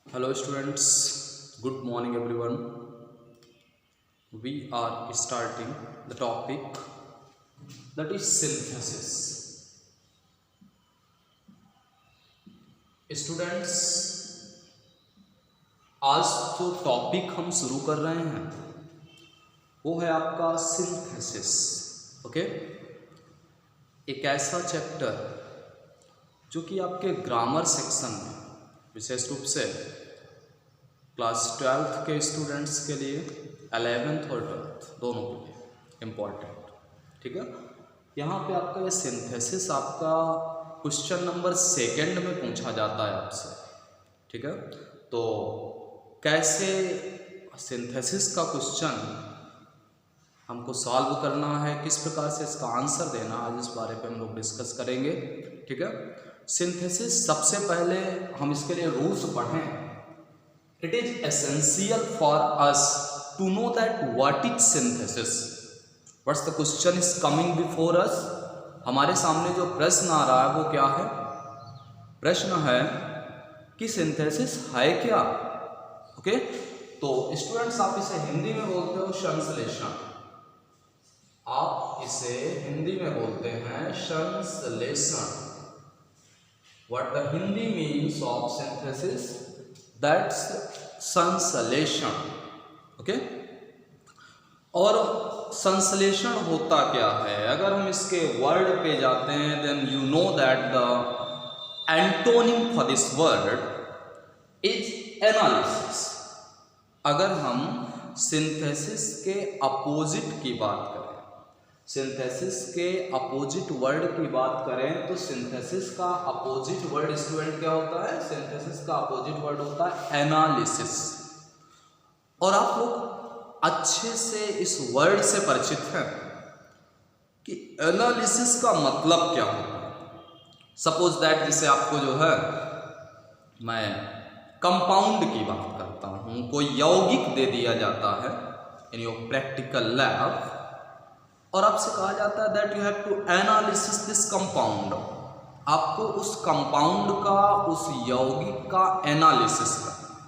Hello students, good morning everyone. We are starting the topic that is synthesis. Students, आज जो topic हम शुरू कर रहे हैं वो है आपका सिंथेसिस. ओके, एक ऐसा चैप्टर जो कि आपके ग्रामर सेक्शन में विशेष रूप से क्लास 12th के स्टूडेंट्स के लिए 11th और 12th दोनों के लिए इम्पॉर्टेंट. ठीक है, यहाँ पे आपका ये सिंथेसिस आपका क्वेश्चन नंबर 2 में पूछा जाता है आपसे. ठीक है, तो कैसे सिंथेसिस का क्वेश्चन हमको सॉल्व करना है, किस प्रकार से इसका आंसर देना, आज इस बारे पे हम लोग डिस्कस करेंगे. ठीक है, सिंथेसिस सबसे पहले हम इसके लिए रूल्स पढ़ें. It is essential for us to know that what is synthesis. What's the question is coming before us. हमारे सामने जो प्रश्न आ रहा है वो क्या है? प्रश्न है कि सिंथेसिस है क्या. ओके, तो स्टूडेंट्स आप इसे हिंदी में बोलते हो संश्लेषण. आप इसे हिंदी में बोलते हैं संश्लेषण. What the Hindi means of synthesis? That's संश्लेषण. ओके, और संश्लेषण होता क्या है? अगर हम इसके वर्ड पे जाते हैं then you know that the antonym for this word is analysis. अगर हम सिंथेसिस के अपोजिट की बात करें, सिंथेसिस के अपोजिट वर्ड की बात करें तो सिंथेसिस का अपोजिट वर्ड स्टूडेंट क्या होता है? सिंथेसिस का अपोजिट वर्ड होता है एनालिसिस. और आप लोग अच्छे से इस वर्ड से परिचित हैं कि एनालिसिस का मतलब क्या होता है. सपोज दैट जैसे आपको जो है मैं कंपाउंड की बात करता हूँ, कोई यौगिक दे दिया जाता है इन योर प्रैक्टिकल लैब और आपसे कहा जाता है that you have to analysis this compound. आपको उस कंपाउंड का, उस यौगिक का एनालिसिस करना.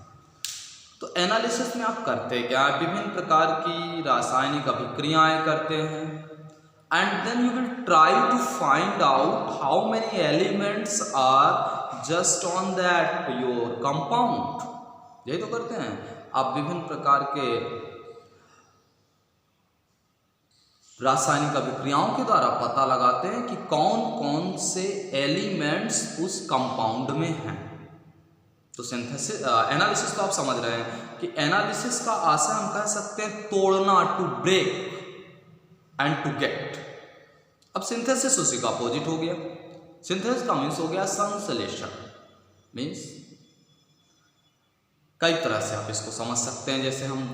तो एनालिसिस में आप करते क्या? विभिन्न प्रकार की रासायनिक अभिक्रियाएं करते हैं and then you will try to find out how many elements are just on that your compound. यही तो करते हैं आप. विभिन्न प्रकार के रासायनिक अभिक्रियाओं के द्वारा पता लगाते हैं कि कौन कौन से एलिमेंट्स उस कंपाउंड में हैं. तो सिंथेसिस एनालिसिस तो आप समझ रहे हैं कि एनालिसिस का आशय हम कह सकते हैं तोड़ना, to break and to get. अब सिंथेसिस उसी का अपोजिट हो गया. सिंथेसिस का मीन्स हो गया संश्लेषण. मीन्स कई तरह से आप इसको समझ सकते हैं. जैसे हम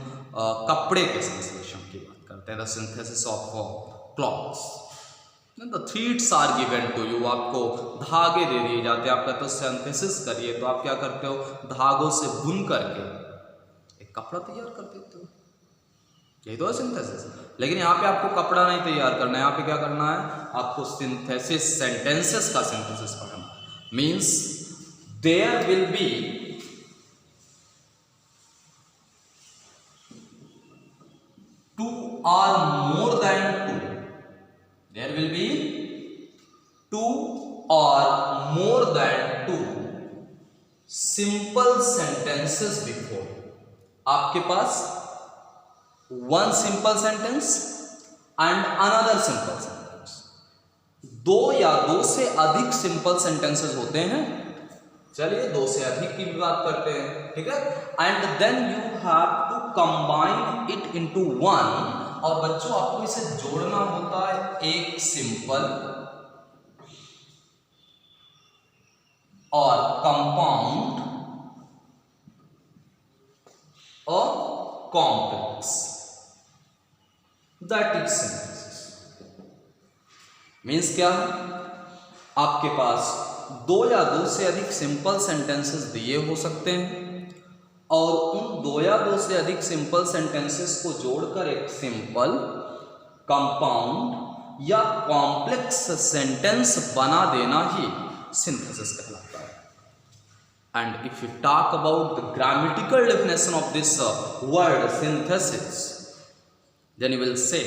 कपड़े के संश्लेषण की बात करते हैं, the synthesis of clothes. The threads are given to you. आपको धागे दे दिए जाते हैं, आप कहते हो सिंथेसिस करिए, तो आप क्या करते हो? धागों से बुन करके एक कपड़ा तैयार कर देते हो. यही तो है सिंथेसिस. लेकिन यहाँ पे आपको कपड़ा नहीं तैयार करना है. यहाँ पे क्या करना है? आपको सिंथेसिस, सेंटेंसेस का सिंथेसिस करना. Means there will be two or more than two. There will be two or more than two simple sentences before. आपके पास one simple sentence and another simple sentence. दो या दो से अधिक simple sentences होते हैं. चलिए दो से अधिक की भी बात करते हैं. ठीक है, and then you have to combine it into one. और बच्चों आपको इसे जोड़ना होता है एक सिंपल और कंपाउंड और complex. That is synthesis. Means क्या है? आपके पास दो या दो से अधिक सिंपल सेंटेंसेस दिए हो सकते हैं और उन दो या दो से अधिक सिंपल सेंटेंसेस को जोड़कर एक सिंपल, कंपाउंड या कॉम्प्लेक्स सेंटेंस बना देना ही सिंथेसिस कहलाता है. And if you talk about the grammatical definition of this word synthesis, then you will say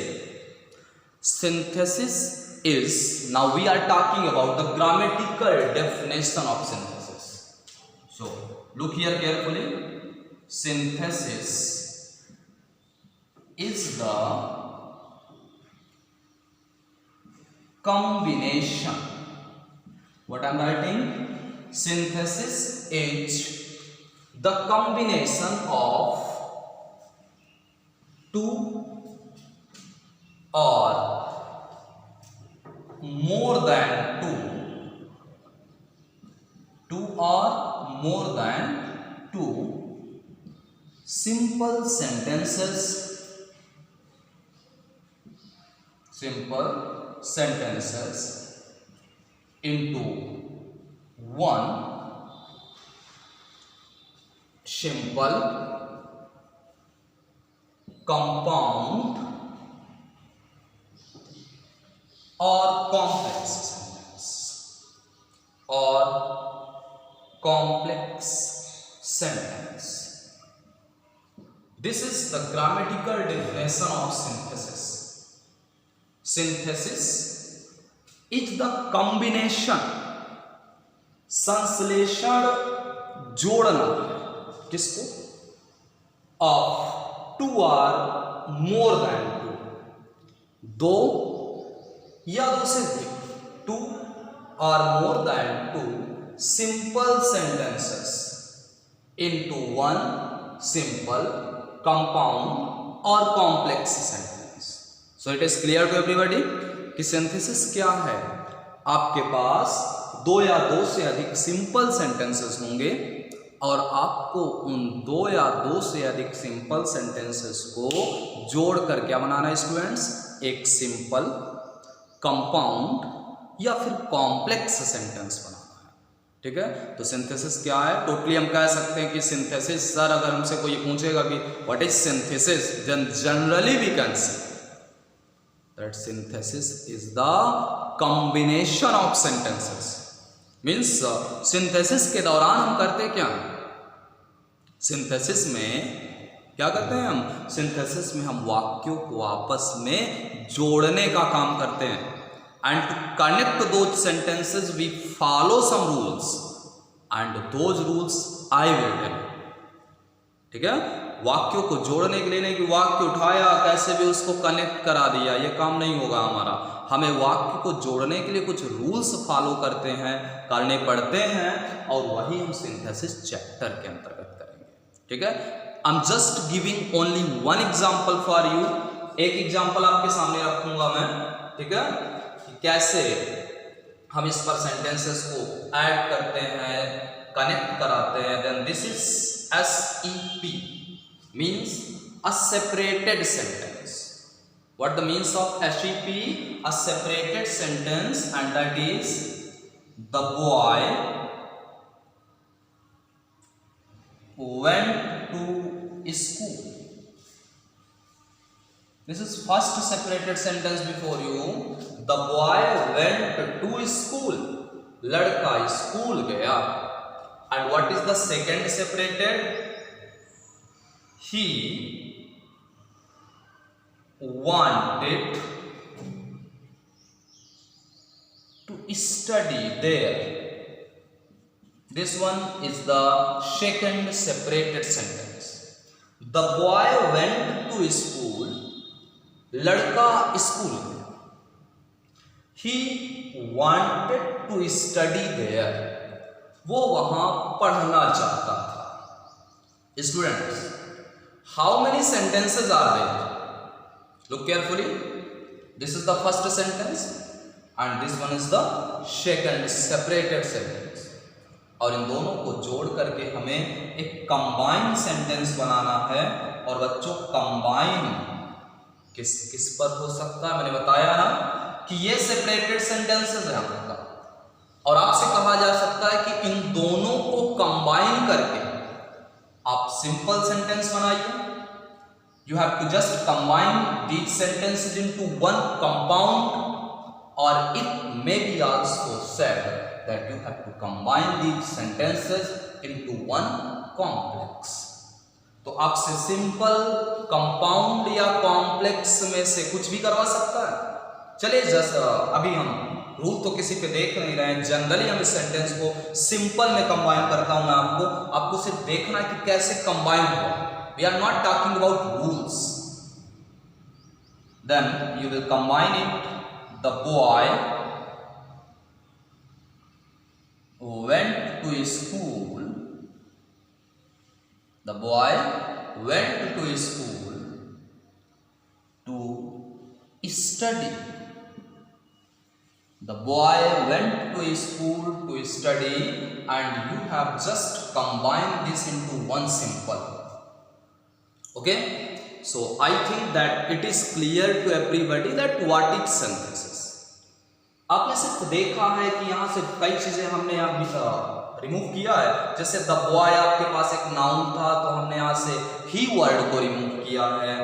synthesis is, now we are talking about the grammatical definition of synthesis. So look here carefully. Synthesis is the combination. What I am writing? Synthesis is the combination of two or more than two simple sentences into one simple, compound or complex sentence. This is the grammatical definition of synthesis. Synthesis is the combination, संश्लेषण जोड़ना, किसको? of two or more than two, दो या दो से अधिक, two or more than two simple sentences into one simple, compound or complex sentence. So it is clear to everybody कि synthesis क्या है? आपके पास दो या दो से अधिक सिंपल सेंटेंसेस होंगे और आपको उन दो या दो से अधिक सिंपल सेंटेंसेस को जोड़कर क्या बनाना है स्टूडेंट्स? एक सिंपल, कंपाउंड या फिर कॉम्प्लेक्स सेंटेंस बनाना है। ठीक है, तो सिंथेसिस क्या है? टोटली हम कह सकते हैं कि सिंथेसिस, सर अगर हमसे कोई पूछेगा कि what is synthesis, then generally we can say that synthesis is the combination of sentences. Means synthesis के दौरान हम करते क्या हैं? सिंथेसिस में क्या करते हैं हम? सिंथेसिस में हम वाक्यों को आपस में जोड़ने का काम करते हैं। And to connect those sentences we follow some rules and those rules I will tell. ठीक है, वाक्यों को जोड़ने के लिए नहीं कि वाक्य उठाया कैसे भी उसको कनेक्ट करा दिया, ये काम नहीं होगा हमारा। हमें वाक्य को जोड़ने के लिए कुछ रूल्स फॉलो करने पड़ते हैं और वही हम सिंथेसिस चैप्टर के अंतर्गत करेंगे। ठीक है, I am just giving only one example for you. एक एग्जांपल आपके सामने रखूंगा मैं। ठीक है, कि कैसे हम इस पर सेंटेंसेस को ऐड करते हैं, कनेक्ट कराते हैं। Then this is SEP means a separated sentence. What the means of SEP? A separated sentence, and that is the boy went to school. This is first separated sentence before you. The boy went to school. लड़का school गया. And what is the second separated? He wanted to study there. This one is the second separated sentence. The boy went to school. लड़का school गया. He wanted to study there. वो वहां पढ़ना चाहता था। Students, how many sentences are there? Look carefully. This is the first sentence and this one is the second separated sentence. और इन दोनों को जोड़ करके हमें एक कंबाइन सेंटेंस बनाना है। और बच्चों, कंबाइन किस पर हो सकता है? मैंने बताया ना कि ये सेपरेटेड सेंटेंसेस है आपका, और आपसे कहा जा सकता है कि इन दोनों को कंबाइन करके आप सिंपल सेंटेंस बनाइए। You have to just combine these sentences into one compound, or it may be also said that you have to combine these sentences into one complex। तो आपसे सिंपल, कंपाउंड या complex में से कुछ भी करवा सकता है। चलिए जस्ट अभी हम रूल तो किसी पे देख नहीं रहे हैं, जनरली हम इस सेंटेंस को सिंपल में कंबाइन करता हूं मैं आपको सिर्फ देखना है कि कैसे कंबाइन हुआ। We are not talking about rules. Then you will combine it. The boy went to school। The boy went to school to study। The boy went to school to study, and you have just combined this into one simple। Okay, so I think that it is clear to everybody that what is synthesis। आपने सिर्फ देखा है कि यहाँ से कई चीजें हमने यहाँ रिमूव किया है। जैसे द बॉय आपके पास एक नाउन था तो हमने यहाँ से ही वर्ड को रिमूव किया है,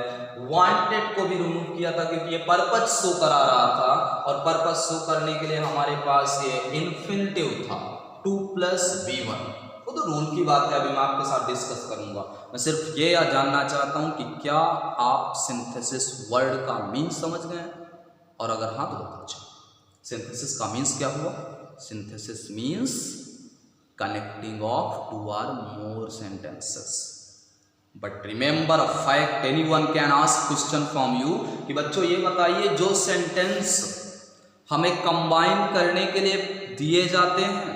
वांटेड को भी रिमूव किया था क्योंकि ये पर्पस शो करा रहा था, और पर्पस शो करने के लिए हमारे पास ये इन्फिनिटिव था 2 + V1। वो तो रूल की बात है, अभी मैं आपके साथ डिस्कस करूंगा। मैं सिर्फ ये जानना चाहता हूं कि क्या आप सिंथेसिस वर्ड का मीन्स समझ गए, और अगर हाँ तो बहुत अच्छा। सिंथेसिस का मीन्स क्या हुआ? Synthesis means connecting of 2 or more sentences। But remember a fact, anyone can ask question from you कि बच्चों ये बताइए जो सेंटेंस हमें कंबाइन करने के लिए दिए जाते हैं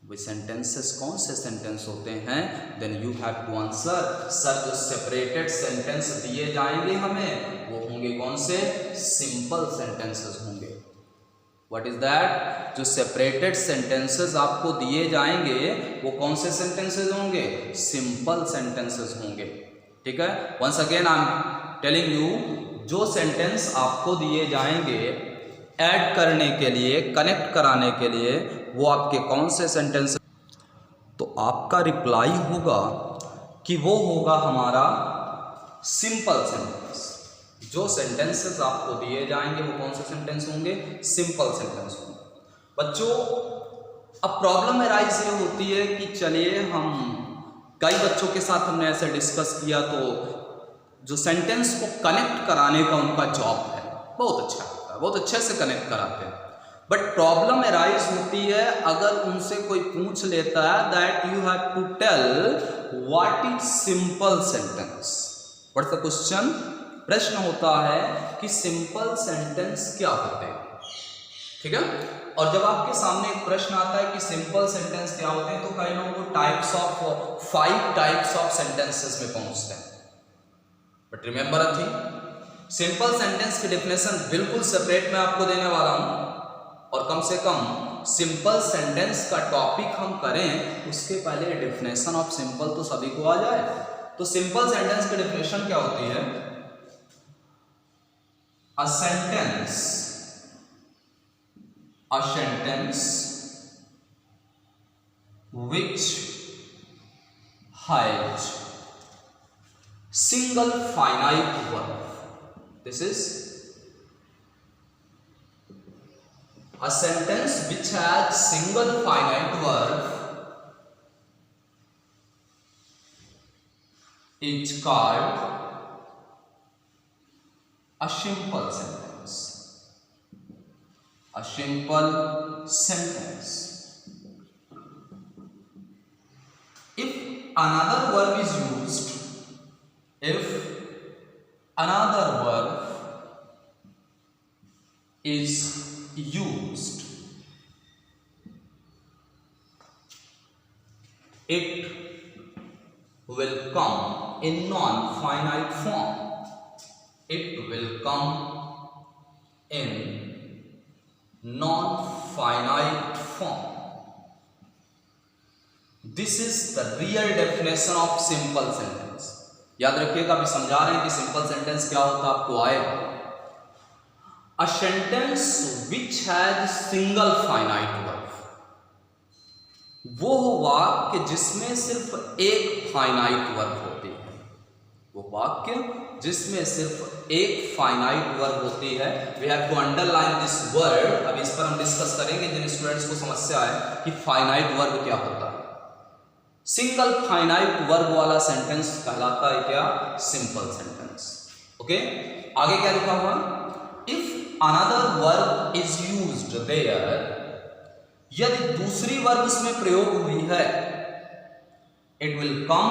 वे सेंटेंसेस कौन से सेंटेंस होते हैं? Then you have to answer. Sir जो सेपरेटेड सेंटेंस दिए जाएंगे हमें वो होंगे कौन से? सिंपल सेंटेंसेस होंगे। What is that? जो सेपरेटेड सेंटेंसेस आपको दिए जाएंगे वो कौन से सेंटेंसेस होंगे? सिंपल सेंटेंसेस होंगे। ठीक है, once again I am telling you, जो सेंटेंस आपको दिए जाएंगे ऐड करने के लिए, कनेक्ट कराने के लिए, वो आपके कौन से सेंटेंस? तो आपका रिप्लाई होगा कि वो होगा हमारा सिंपल सेंटेंस। जो सेंटेंसेस आपको दिए जाएंगे वो कौन से सेंटेंस होंगे? सिंपल सेंटेंस होंगे। बच्चों अब प्रॉब्लम अराइज ये होती है कि चलिए हम कई बच्चों के साथ हमने ऐसे डिस्कस किया, तो जो सेंटेंस को कनेक्ट कराने का उनका जॉब है, बहुत अच्छा होता है, बहुत अच्छे से कनेक्ट कराते हैं। बट प्रॉब्लम अराइज होती है अगर उनसे कोई पूछ लेता है that you have to tell what is simple sentence. What's the question? प्रश्न होता है कि सिंपल सेंटेंस क्या होते हैं। ठीक है, और जब आपके सामने एक प्रश्न आता है कि सिंपल सेंटेंस क्या होते हैं, तो कई लोग वो 5 टाइप्स ऑफ सेंटेंसेस में पहुंचते हैं। But remember a thing, simple sentence की डेफिनेशन बिल्कुल सेपरेट मैं आपको देने वाला हूं, और कम से कम सिंपल सेंटेंस का टॉपिक हम करें उसके पहले डेफिनेशन ऑफ सिंपल तो सभी को आ जाए। तो सिंपल सेंटेंस की डेफिनेशन क्या होती है? A sentence which has single finite verb। This is a sentence which has single finite verb is called a simple sentence। A simple sentence। If another verb is used, if another verb is used, it will come in non-finite form। It will come in non-finite form। This is the real definition of simple sentence। याद रखिएगा, अभी समझा रहे हैं कि simple sentence क्या होता है, आपको आएगा। A sentence which has single finite verb, वो वाक्य जिसमें सिर्फ एक फाइनाइट वर्ब होती है, वो वाक्य जिसमें सिर्फ एक फाइनाइट वर्ब होती है। We have to underline this word. अब इस पर हम डिस्कस करेंगे जिन स्टूडेंट्स को समस्या है कि फाइनाइट वर्ब क्या होता है। सिंगल फाइनाइट वर्ब वाला सेंटेंस कहलाता है क्या? Simple sentence. ओके, आगे क्या लिखा हुआ? If another verb is used there, यदि दूसरी वर्ब इसमें प्रयोग हुई है, it will come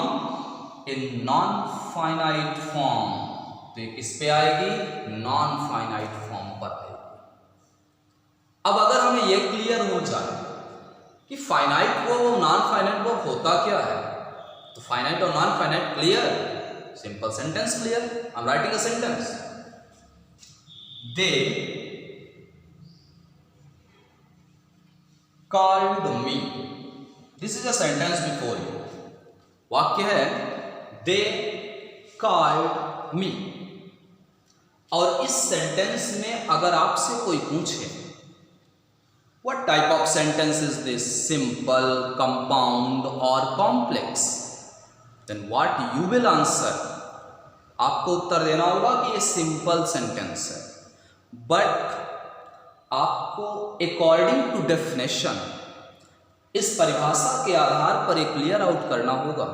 in non finite form. तो ये किस पे आएगी? नॉन फाइनाइट फॉर्म पर आएगी। अब अगर हमें यह क्लियर हो जाए कि फाइनाइट वर्ब और नॉन फाइनाइट वर्ब होता क्या है, तो फाइनाइट और non finite clear, simple sentence clear. I am writing a sentence. They called me. This is a sentence before you. वाक्य है they called me। और इस सेंटेंस में अगर आपसे कोई पूछे what type of sentence is this, simple, compound or complex, then what you will answer? आपको उत्तर देना होगा कि ये सिंपल सेंटेंस है, बट आपको अकॉर्डिंग टू डेफिनेशन इस परिभाषा के आधार पर एक क्लियर आउट करना होगा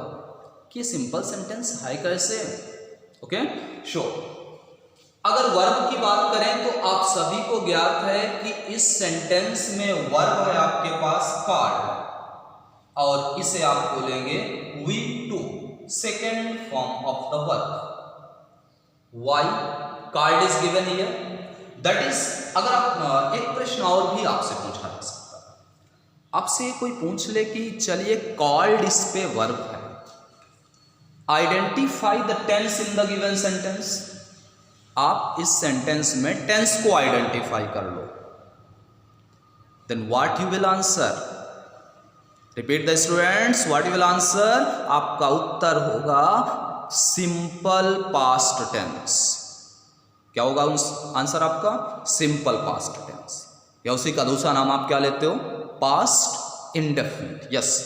कि सिंपल सेंटेंस है कैसे। ओके, अगर वर्ब की बात करें तो आप सभी को ज्ञात है कि इस सेंटेंस में वर्ब है आपके पास कार्ड, और इसे आप बोलेंगे V two, second form of the verb. Y card is given here, that is, अगर आप एक प्रश्न और भी आपसे पूछा जा सकता है, आपसे कोई पूछ ले कि चलिए कॉल्ड इस पे वर्ब है, identify the tense in the given sentence. आप इस सेंटेंस में टेंस को आइडेंटिफाई कर लो, then what you will answer? Repeat the students, what you will answer? आपका उत्तर होगा सिंपल पास्ट टेंस। क्या होगा आंसर आपका? सिंपल पास्ट टेंस, या उसी का दूसरा नाम आप क्या लेते हो? Past indefinite. Yes,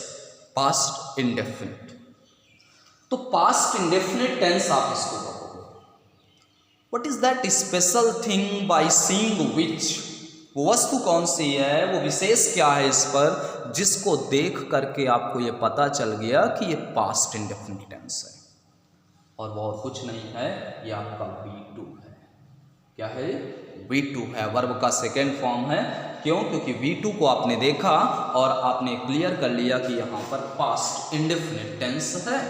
past indefinite. तो पास्ट इंडेफिनिट टेंस आप इसको कहोगे। What is that special thing by seeing which? वो वस्तु कौन सी है, वो विशेष क्या है इस पर, जिसको देख करके आपको ये पता चल गया कि ये पास्ट इंडेफिनिट टेंस है? और वो और कुछ नहीं है, ये आपका V2 है। क्या है? V2 है, वर्ब का सेकेंड फॉर्म है। क्यों? क्योंकि V2 को आपने देखा और आपने क्लियर कर लिया कि यहां पर पास्ट इंडेफिनिट टेंस है।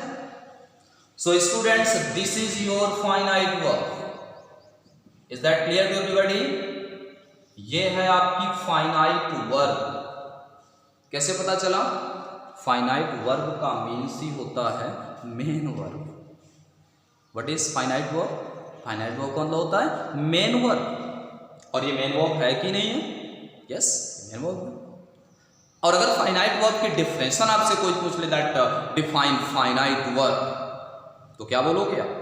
So students, this is your finite verb. Is that clear to everybody? ये है आपकी फाइनाइट वर्ब। कैसे पता चला? फाइनाइट वर्ब का मीन्स ही होता है main verb. What is finite verb? Finite verb कौन होता है? Main verb. और ये मेन वर्ब है कि नहीं है? यस, मेन वर्ब है। और अगर फाइनाइट वर्ब की डिफिनेशन आपसे कोई पूछ ले, दैट डिफाइन फाइनाइट वर्ब, तो क्या बोलोगे आप?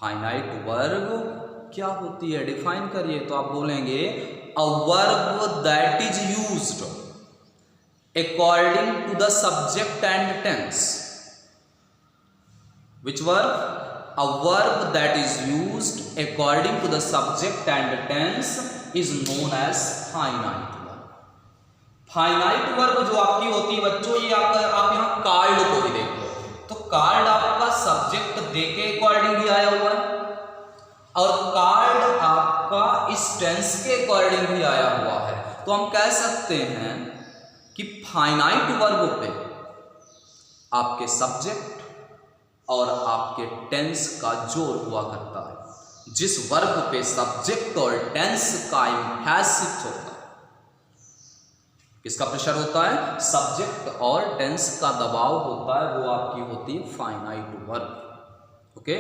फाइनाइट वर्ब क्या होती है, डिफाइन करिए। तो आप बोलेंगे a verb that is used according to the subject and tense. Which verb? A verb that is used according to the subject and tense is known as finite verb. Finite verb जो आपकी होती है बच्चों, ये आप यहाँ card को भी देख लो, तो कार्ड आपका सब्जेक्ट दे के अकॉर्डिंग भी आया हुआ है, और कार्ड आपका इस टेंस के अकॉर्डिंग भी आया हुआ है। तो हम कह सकते हैं कि फाइनाइट वर्ब पे आपके सब्जेक्ट और आपके टेंस का जोर हुआ करता है। जिस वर्ब पे सब्जेक्ट और टेंस का एम्फेसिस होता है, किसका प्रेशर होता है? सब्जेक्ट और टेंस का दबाव होता है, वो आपकी होती है फाइनाइट वर्ब। ओके,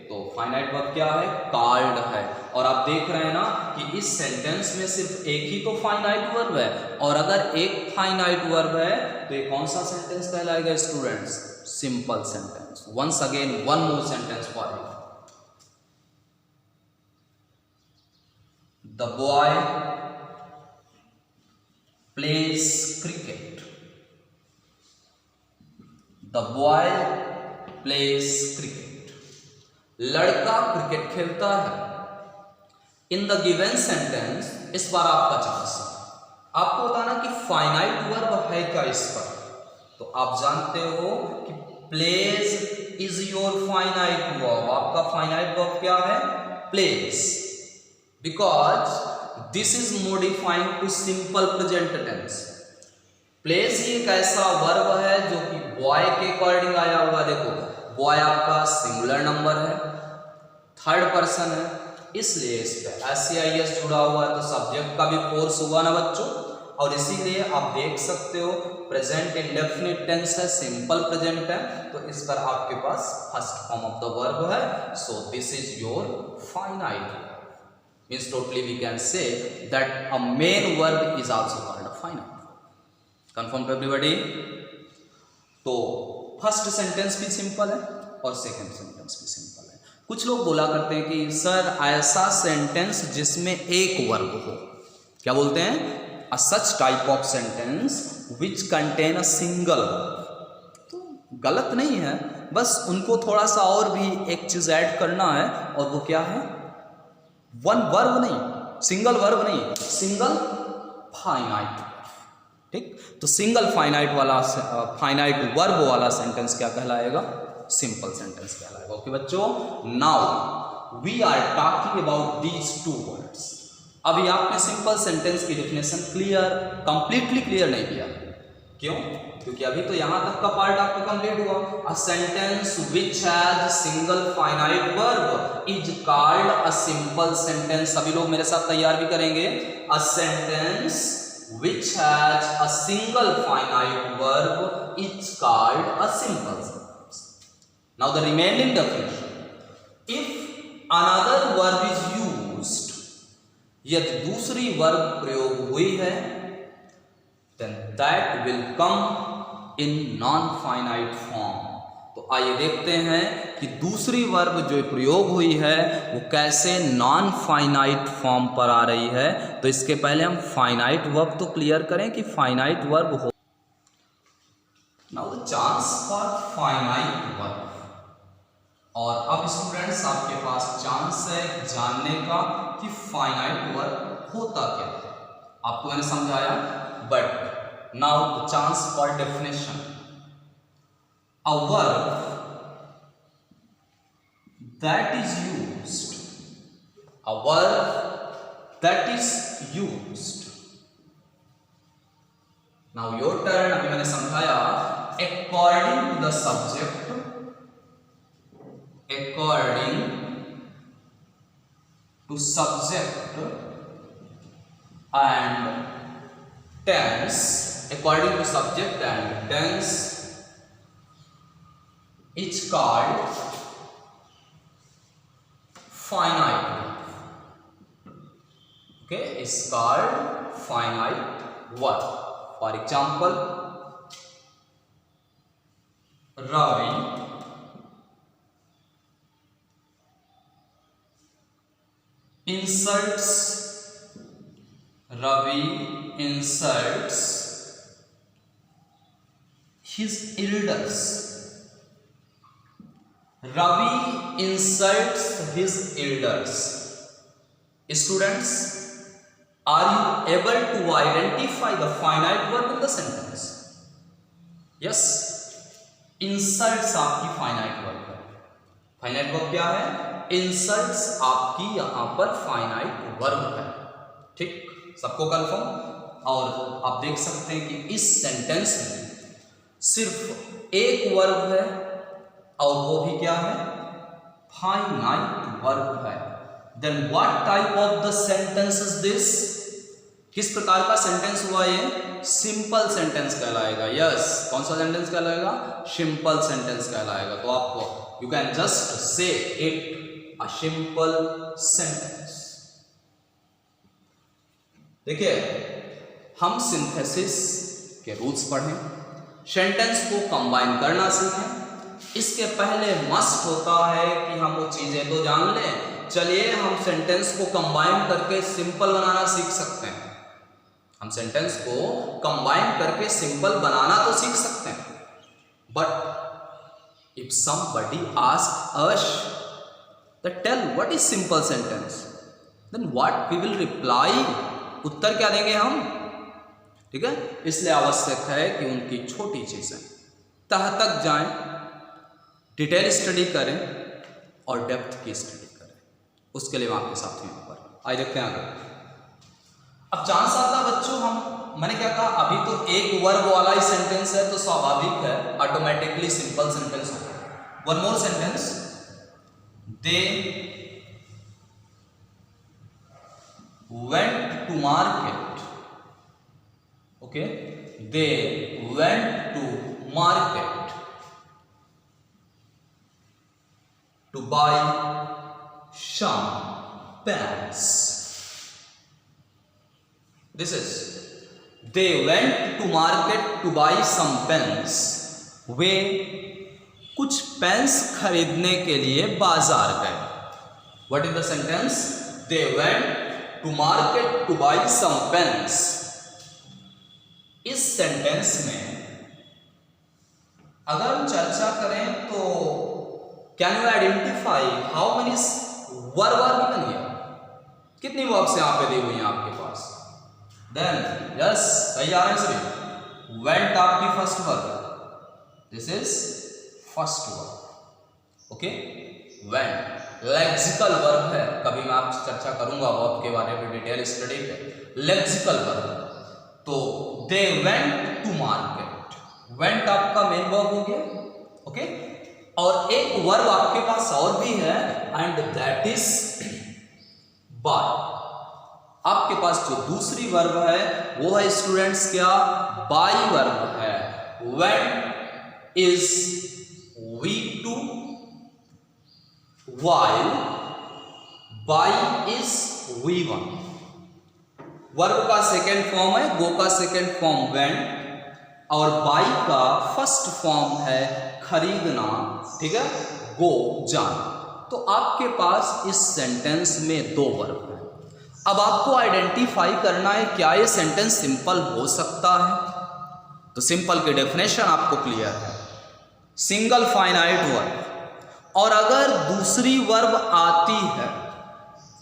तो फाइनाइट वर्ब क्या है? कॉल्ड है। और आप देख रहे हैं ना कि इस सेंटेंस में सिर्फ एक ही तो फाइनाइट वर्ब है, और अगर एक फाइनाइट वर्ब है तो ये कौन सा सेंटेंस कहलाएगा students? Simple sentence. Once again, one more sentence for you. The boy plays cricket. The boy plays cricket. लड़का क्रिकेट खेलता है। इन द गिवन सेंटेंस, इस बार आपका चांस है, आपको बताना कि फाइनाइट वर्ब है क्या इस पर। तो आप जानते हो कि plays is your finite verb. आपका फाइनाइट वर्ब क्या है? Plays, because this is modifying to simple present tense. Plays ही एक ऐसा वर्ब है जो कि बॉय के अकॉर्डिंग आया हुआ। देखो, बॉय आपका सिंगुलर नंबर है, थर्ड पर्सन है, इसलिए इस पे SCIS जुड़ा हुआ है, तो सब्जेक्ट का भी फोर्स हुआ ना बच्चों। और इसीलिए आप देख सकते हो प्रेजेंट इंडेफिनिट टेंस है, सिंपल प्रेजेंट है, तो इस पर आपके पास first form of the verb है। So this is your finite. Means totally we can say that a main verb is also called a finite. Confirm to everybody? तो first sentence भी simple है और सेकंड सेंटेंस भी simple है। कुछ लोग बोला करते हैं कि सर ऐसा सेंटेंस जिसमें एक वर्ब हो, क्या बोलते हैं? A such type of sentence which contain a single verb. तो गलत नहीं है, बस उनको थोड़ा सा और भी एक चीज ऐड करना है, और वो क्या है? वन वर्ब नहीं, सिंगल वर्ब नहीं, सिंगल फाइनाइट। ठीक, तो सिंगल फाइनाइट वाला फाइनाइट वर्ब वाला सेंटेंस क्या कहलाएगा? सिंपल सेंटेंस कहलाएगा। ओके बच्चों, now we are talking about these two words. अभी आपने सिंपल सेंटेंस की डेफिनेशन क्लियर, कंप्लीटली क्लियर नहीं किया। क्यों? क्योंकि अभी तो यहां तक का पार्ट आपका कंप्लीट हुआ। A sentence which has single finite verb is called a simple sentence. सभी लोग मेरे साथ तैयार भी करेंगे। A sentence which has a single finite verb is called a simple sentence. Now the remaining definition. If another verb is used, यदि दूसरी verb प्रयोग हुई है, then that will come in non-finite form. तो आइए देखते हैं कि दूसरी वर्ब जो प्रयोग हुई है वो कैसे नॉन फाइनाइट फॉर्म पर आ रही है। तो इसके पहले हम फाइनाइट वर्ब तो क्लियर करें कि फाइनाइट वर्ब हो। Now the chance for finite verb. और अब स्टूडेंट्स आपके पास चांस है जानने का कि फाइनाइट वर्ब होता क्या है। आपको मैंने समझाया, but now the chance for definition. A verb that is used, a verb that is used. Now your turn. अभी मैंने समझाया according to the subject, according to subject and tense, according to subject and tense is called finite verb. Okay, is called finite verb. For example, Ravi inserts his elders. Ravi inserts his elders. Students, are you able to identify the finite verb in the sentence? Yes, inserts आपकी finite verb है। finite verb क्या है? inserts आपकी यहां पर finite verb है। ठीक, सबको कंफर्म? और आप देख सकते हैं कि इस सेंटेंस में सिर्फ एक वर्ब है, और वो भी क्या है? फाइनाइट वर्ब है। Then what type of the sentence is this? किस प्रकार का सेंटेंस हुआ ये? सिंपल सेंटेंस कहलाएगा। यस, कौन सा सेंटेंस कहलाएगा? सिंपल सेंटेंस कहलाएगा। तो आपको you can just say it a simple sentence. देखिए, हम सिंथेसिस के रूल्स पढ़ें, सेंटेंस को कंबाइन करना सीखें। इसके पहले मस्ट होता है कि हम वो चीजें तो जान लें। चलिए हम सेंटेंस को कंबाइन करके सिंपल बनाना सीख सकते हैं। हम सेंटेंस को कंबाइन करके सिंपल बनाना तो सीख सकते हैं, but if somebody ask us that tell what is simple sentence, then what we will reply, उत्तर क्या देंगे हम, ठीक है। इसलिए आवश्यक है कि उनकी छोटी चीजें तह तक जाएं, डिटेल स्टडी करें और डेप्थ की स्टडी करें। उसके लिए मैं आपके साथ हूं यहाँ पर। आइए देखते हैं आगे। अब चांस आता है बच्चों, मैंने क्या कहा, अभी तो एक वर्ब वाला ही सेंटेंस है तो स्वाभाविक है ऑटोमेटिकली सिंपल सेंटेंस होगा। One more sentence, they went to market, okay, they went to market to buy some pens. This is, they went to market to buy some pens. वे कुछ pens खरीदने के लिए बाजार गए। What is the sentence? They went to market to buy some pens. इस sentence में अगर हम चर्चा करें तो can you identify how many verb are given here, कितनी वर्ब्स यहां पे दी हुई हैं आपके पास। देन यस, सही आ रहे हैं सभी। वेंट आपकी first verb, this is first verb, okay. Went lexical verb है, कभी मैं आपसे चर्चा करूंगा वर्ब के बारे में डिटेल स्टडी पे। लेक्सिकल वर्ब, तो they went to market, went आपका मेन वर्ब हो गया, ओके। और एक वर्ब आपके पास और भी है एंड दैट इज बाय। आपके पास जो दूसरी वर्ब है वो है स्टूडेंट्स क्या, बाय वर्ब है। Went is V2 while buy is V1। Verb का सेकेंड फॉर्म है, गो का सेकेंड फॉर्म वेंट और बाय का फर्स्ट फॉर्म है खरीदना, ठीक है, गो जाना। तो आपके पास इस सेंटेंस में दो वर्ब हैं। अब आपको आइडेंटिफाई करना है क्या ये सेंटेंस सिंपल हो सकता है। तो सिंपल की डेफिनेशन आपको क्लियर है, सिंगल फाइनाइट वर्ब, और अगर दूसरी वर्ब आती है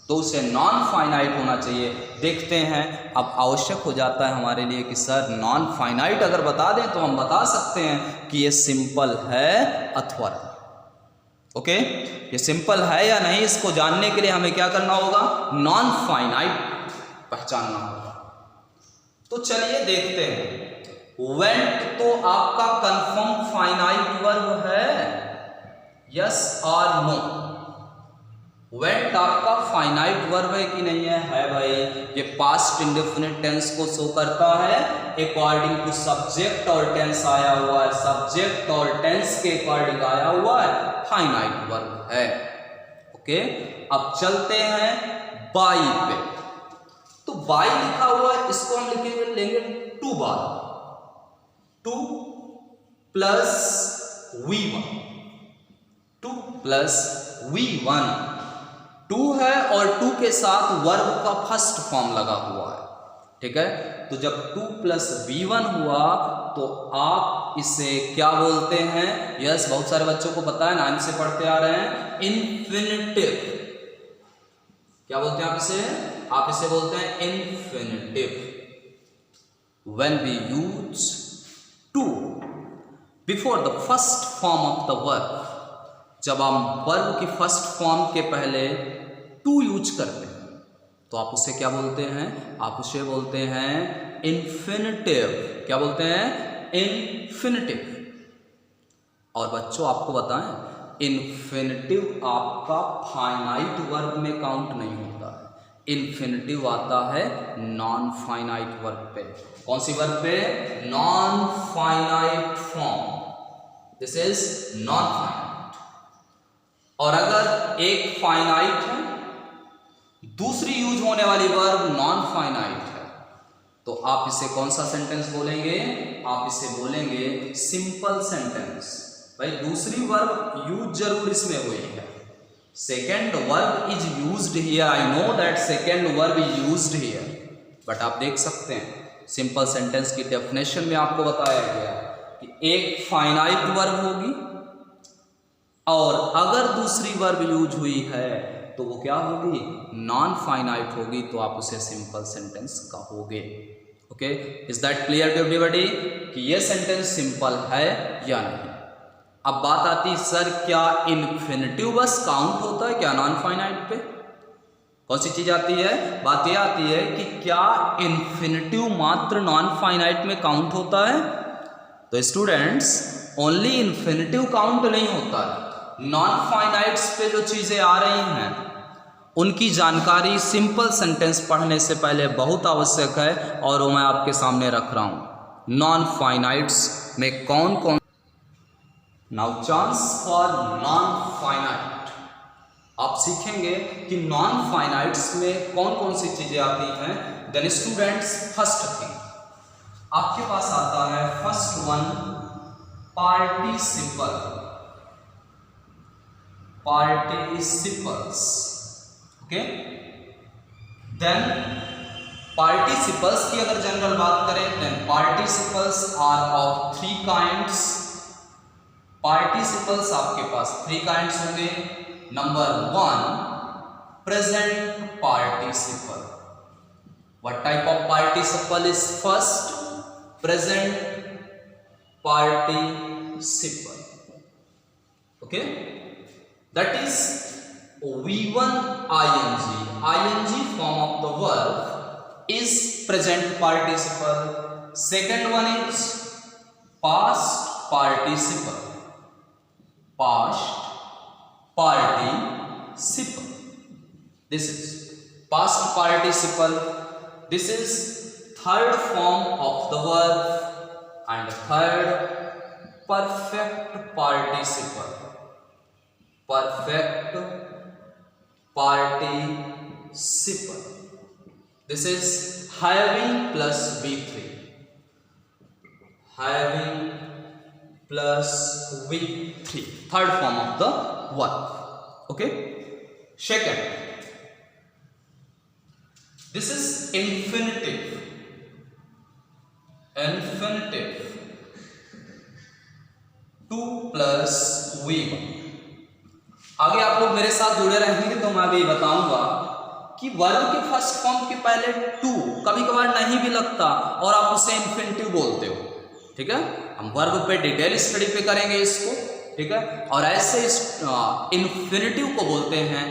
तो उसे नॉन फाइनाइट होना चाहिए। देखते हैं, अब आवश्यक हो जाता है हमारे लिए कि सर नॉन फाइनाइट अगर बता दें तो हम बता सकते हैं कि ये सिंपल है अथवा नहीं, ओके। ये सिंपल है या नहीं, इसको जानने के लिए हमें क्या करना होगा, नॉन फाइनाइट पहचानना होगा। तो चलिए देखते हैं। वेंट तो आपका कंफर्म फाइनाइट वर्ब है, यस और नो। वेंट आपका फाइनाइट वर्ब है कि नहीं है, है भाई। ये पास्ट इंडेफिनिट टेंस को शो करता है, अकॉर्डिंग टू सब्जेक्ट और टेंस आया हुआ है, सब्जेक्ट और टेंस के अकॉर्डिंग आया हुआ है, फाइनाइट वर्ब है, ओके। अब चलते हैं बाय पे। तो बाय लिखा हुआ है, इसको हम लिखेंगे, लेंगे टू बार, 2 + V1, 2 + V1, 2 है और 2 के साथ वर्ब का फर्स्ट फॉर्म लगा हुआ है, ठीक है। तो जब 2 + V1 हुआ तो आप इसे क्या बोलते हैं, यस बहुत सारे बच्चों को पता है, 9 से पढ़ते आ रहे हैं, इन्फिनिटिव। क्या बोलते हैं आप इसे बोलते हैं infinitive. When we use to before the first form of the verb, जब हम वर्ब की फर्स्ट फॉर्म के पहले टू यूज करते हैं तो आप उसे क्या बोलते हैं, आप उसे बोलते हैं इन्फिनिटिव। क्या बोलते हैं, इन्फिनिटिव। और बच्चों आपको बताएं, इन्फिनिटिव आपका फाइनाइट वर्ब में काउंट नहीं होता है, इन्फिनिटिव आता है नॉन फाइनाइट वर्ब पे। कौन सी वर्ब पे, non finite form, this is non finite. और अगर एक फाइनाइट है, दूसरी यूज होने वाली वर्ब नॉन फाइनाइट है, तो आप इसे कौन सा सेंटेंस बोलेंगे, आप इसे बोलेंगे सिंपल सेंटेंस। भाई दूसरी वर्ब यूज जरूर इसमें हुई है, second verb is used here, I know that second verb is used here, but आप देख सकते हैं सिंपल सेंटेंस की डेफिनेशन में आपको बताया गया कि एक फाइनाइट वर्ब होगी, और अगर दूसरी वर्ब यूज हुई है तो वो क्या होगी, नॉन फाइनाइट होगी, तो आप उसे सिंपल सेंटेंस कहोगे। Okay, is that clear to everybody कि ये सेंटेंस सिंपल है या नहीं। अब बात आती है सर क्या इन्फिनिटिव बस काउंट होता है क्या नॉन फाइनाइट पे? कौन सी चीज आती है? बात यह आती है कि क्या इन्फिनिटिव मात्र नॉन फाइनाइट में काउंट होता है? तो स्टूडेंट्स ओनली इन्फिनिटिव काउंट नहीं होता है, नॉन फाइनाइट्स पे जो चीजें आ रही हैं उनकी जानकारी सिंपल सेंटेंस पढ़ने से पहले बहुत आवश्यक है, और वो मैं आपके सामने रख रहा हूं। नॉन फाइनाइट्स में कौन कौन, now chance for non finite, आप सीखेंगे कि नॉन फाइनाइट्स में कौन कौन सी चीजें आती हैं। देन स्टूडेंट्स फर्स्ट थिंग आपके पास आता है, first one participle, participles. Okay, then participles की अगर जनरल बात करें, then participles are of 3 kinds. Participles आपके पास 3 काइंड्स होंगे। Number 1 present participle. What type of participle is first? Present participle. Okay, that is V1 ing form of the verb is present participle. Second one is past participle, past participle. This is past participle. This is third form of the verb, and third perfect participle, perfect participle. This is having plus V3, having plus V3, third form of the verb. Okay, second, this is infinitive, infinitive 2 plus V1। आगे आप लोग मेरे साथ जुड़े रहेंगे तो मैं भी बताऊंगा कि वर्ब के फर्स्ट फॉर्म के पहले टू कभी कभार नहीं भी लगता और आप उसे इन्फिनिटिव बोलते हो। ठीक है, हम वर्ब पे डिटेल स्टडी पे करेंगे इसको। ठीक है, और ऐसे इन्फिनिटिव को बोलते हैं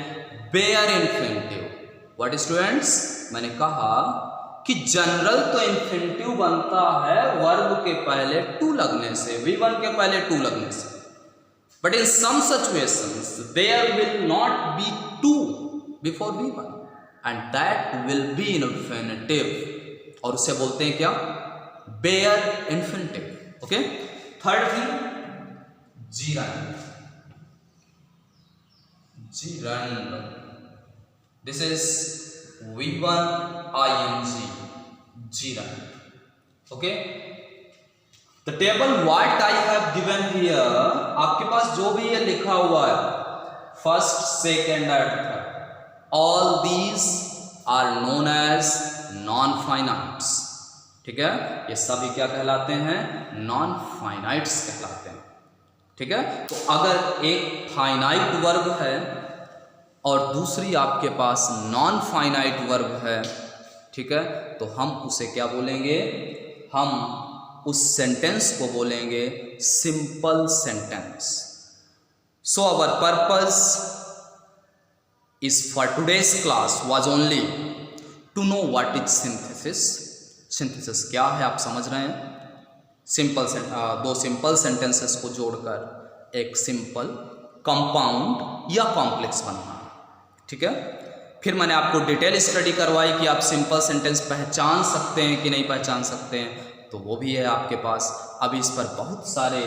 बेयर इन्फिनिटिव। व्हाट स्टूडेंट्स, मैंने कहा कि जनरल तो इन्फिनिटिव बनता है वर्ब के पहले टू लगने से, V1 के पहले टू लगने से। But in some situations there will not be 2 before V1 and that will be infinitive, और उसे बोलते हैं क्या? bare infinitive. Okay, third thing gerund, gerund. This is V1 ing, gerund. Okay, The table what I have given here, आपके पास जो भी ये लिखा हुआ है first, second and third, all these are known as non finites. ठीक है, ये सभी क्या कहलाते हैं? नॉन फाइनाइट्स कहलाते हैं। ठीक है, तो अगर एक फाइनाइट वर्ब है और दूसरी आपके पास नॉन फाइनाइट वर्ब है, ठीक है, तो हम उसे क्या बोलेंगे? हम उस सेंटेंस को बोलेंगे simple sentence. So our purpose is for today's class was only to know what is synthesis. Synthesis क्या है आप समझ रहे हैं? सिंपल दो सिंपल सेंटेंसेस को जोड़कर एक सिंपल कंपाउंड या कॉम्प्लेक्स बनना। ठीक है, फिर मैंने आपको डिटेल स्टडी करवाई कि आप सिंपल सेंटेंस पहचान सकते हैं कि नहीं पहचान सकते हैं, तो वो भी है आपके पास। अभी इस पर बहुत सारे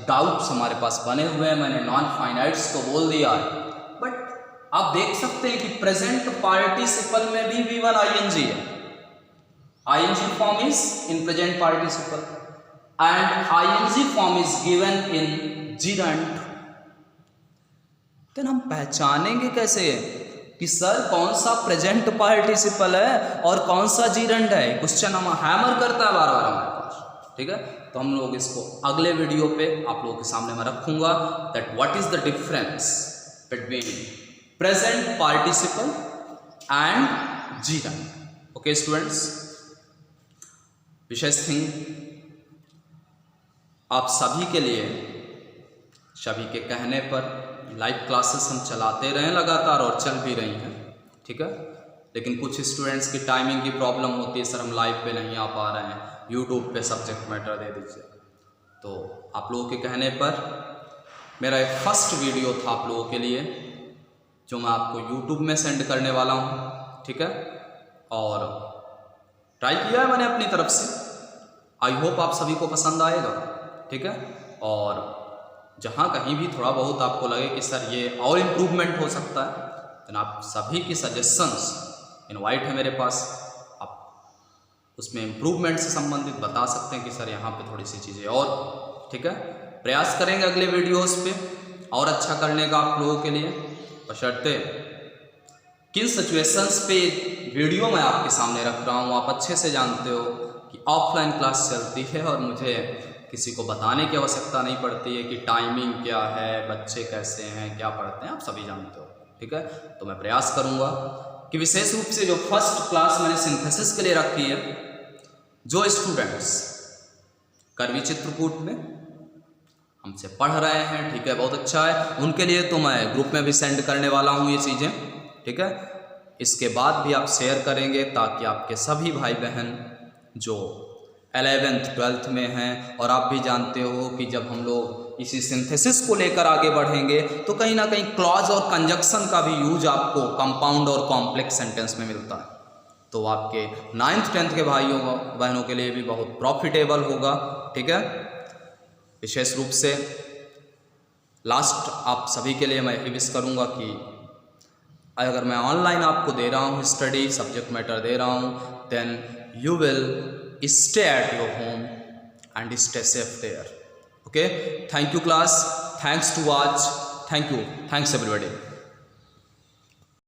डाउट्स हमारे पास बने हुए हैं। मैंने नॉन फाइनाइट्स तो बोल दिया है, बट आप देख सकते हैं कि प्रेजेंट पार्टिसिपल में भी V1 ing है। ing form is in present participle and ing form is given in gerund। तो हम पहचानेंगे कैसे कि सर कौन सा प्रेजेंट पार्टिसिपल है और कौन सा gerund है? क्वेश्चन हम हैमर करता है बार बार हमारे पास। ठीक है। तो हम लोग इसको अगले वीडियो पे आप लोगों के सामने मैं रखूंगा that what is the difference between present participle and gerund. Okay students, विशेष थिंग आप सभी के लिए, सभी के कहने पर लाइव क्लासेस हम चलाते रहे लगातार और चल भी रही हैं, ठीक है। लेकिन कुछ स्टूडेंट्स की टाइमिंग की प्रॉब्लम होती है, सर हम लाइव पे नहीं आ पा रहे हैं, यूट्यूब पे सब्जेक्ट मैटर दे दीजिए। तो आप लोगों के कहने पर मेरा एक फर्स्ट वीडियो था आप लोगों के लिए जो मैं आपको यूट्यूब में सेंड करने वाला हूँ, ठीक है। और ट्राई किया है मैंने अपनी तरफ से, आई होप आप सभी को पसंद आएगा, ठीक है। और जहाँ कहीं भी थोड़ा बहुत आपको लगे कि सर ये और इम्प्रूवमेंट हो सकता है, तो आप सभी की सजेशंस इनवाइट है मेरे पास, आप उसमें इम्प्रूवमेंट से संबंधित बता सकते हैं कि सर यहाँ पे थोड़ी सी चीज़ें और, ठीक है। प्रयास करेंगे अगले वीडियोस पे और अच्छा करने का आप लोगों के लिए, बशर्ते किन सिचुएशंस पे वीडियो मैं आपके सामने रख रहा हूँ आप अच्छे से जानते हो कि ऑफलाइन क्लास चलती है और मुझे किसी को बताने की आवश्यकता नहीं पड़ती है कि टाइमिंग क्या है, बच्चे कैसे हैं, क्या पढ़ते हैं, आप सभी जानते हो, ठीक है। तो मैं प्रयास करूँगा कि विशेष रूप से जो फर्स्ट क्लास मैंने सिंथेसिस के लिए रखी है, जो स्टूडेंट्स करवी चित्रकूट में हमसे पढ़ रहे हैं, ठीक है, बहुत अच्छा है, उनके लिए तो मैं ग्रुप में भी सेंड करने वाला हूँ ये चीज़ें, ठीक है। इसके बाद भी आप शेयर करेंगे ताकि आपके सभी भाई बहन जो 11th 12th में हैं, और आप भी जानते हो कि जब हम लोग इसी सिंथेसिस को लेकर आगे बढ़ेंगे तो कहीं ना कहीं क्लॉज और कंजक्शन का भी यूज आपको कंपाउंड और कॉम्प्लेक्स सेंटेंस में मिलता है, तो आपके 9th 10th के भाइयों बहनों के लिए भी बहुत प्रॉफिटेबल होगा, ठीक है। विशेष रूप से लास्ट आप सभी के लिए मैं यही विश करूँगा कि अगर मैं ऑनलाइन आपको दे रहा हूँ स्टडी सब्जेक्ट मैटर दे रहा हूँ, then you will stay at your home and stay safe there. Okay, thank you class, thanks to watch, thank you, thanks everybody.